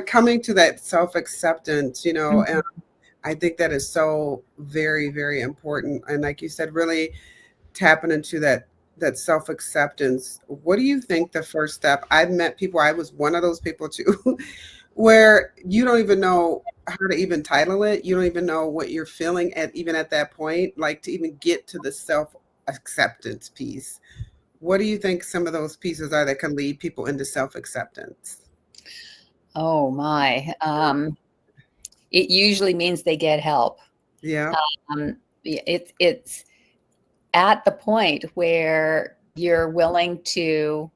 Coming to that self-acceptance, Mhm. and I think that is so very, very important. And like you said, really tapping into that self-acceptance. What do you think the first step? I've met people, I was one of those people too, where you don't even know how to even title it. You don't even know what you're feeling at even at that point, like to even get to the self-acceptance piece. What do you think some of those pieces are that can lead people into self-acceptance? Oh my. It usually means they get help. Yeah. It's at the point where you're willing to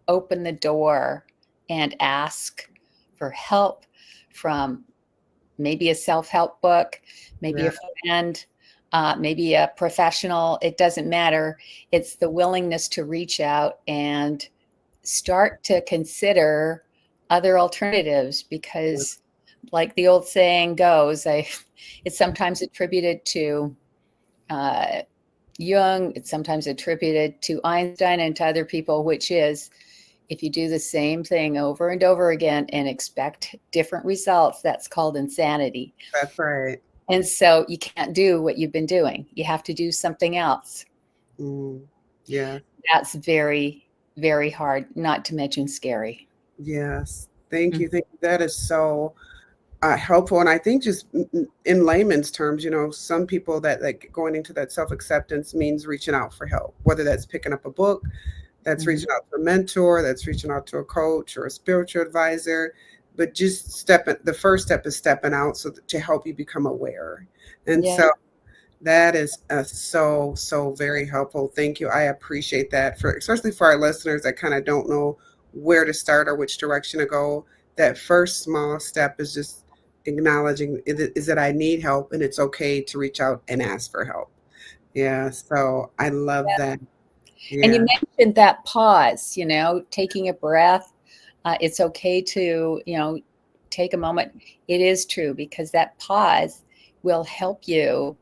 open the door and ask for help from maybe a self-help book, maybe Yeah. a friend, maybe a professional. It doesn't matter. It's the willingness to reach out and start to consider other alternatives because, like the old saying goes, it's sometimes attributed to uh, Jung, it's sometimes attributed to Einstein and to other people, which is if you do the same thing over and over again and expect different results, that's called insanity. That's right. And so you can't do what you've been doing. You have to do something else. Mm, yeah. That's very, very hard, not to mention scary. Yes. Thank Mm. you. Thank you. That is so helpful. And I think just in layman's terms, some people that like going into that self acceptance means reaching out for help, whether that's picking up a book, that's Mhm. reaching out to a mentor, that's reaching out to a coach or a spiritual advisor. But just the first step is stepping out so that, to help you become aware. And Yeah. so that is so, so very helpful. Thank you. I appreciate that especially for our listeners that kind of don't know where to start or which direction to go. That first small step is just acknowledging is that I need help and it's okay to reach out and ask for help. Yeah. So I love that. And you Yeah. mentioned that pause, taking a breath. It's okay to, take a moment. It is true because that pause will help you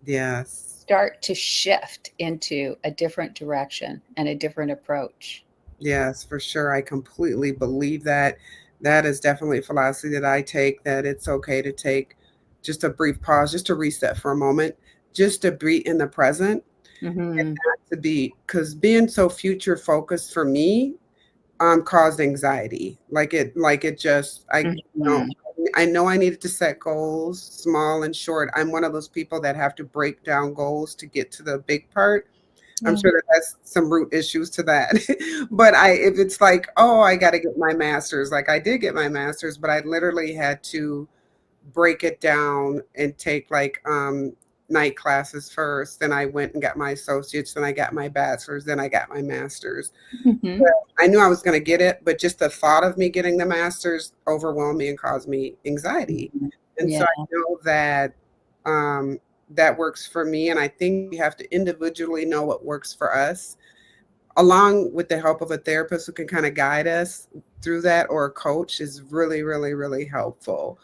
Yes. start to shift into a different direction and a different approach. Yes, for sure. I completely believe that. That is definitely a philosophy that I take, that it's okay to take just a brief pause, just to reset for a moment, just to be in the present and Hmm. not to be, because being so future focused for me caused anxiety. Like it just, know, Hmm. I know I needed to set goals, small and short. I'm one of those people that have to break down goals to get to the big part. I'm Yeah. sure that has some root issues to that. But if it's like, oh, I got to get my master's, like I did get my master's, but I literally had to break it down and take like night classes first. Then I went and got my associates, then I got my bachelor's, then I got my master's. Hmm. I knew I was going to get it, but just the thought of me getting the master's overwhelmed me and caused me anxiety. And so Yeah. I know that that works for me. And I think we have to individually know what works for us, along with the help of a therapist who can kind of guide us through that, or a coach is really, really, really helpful.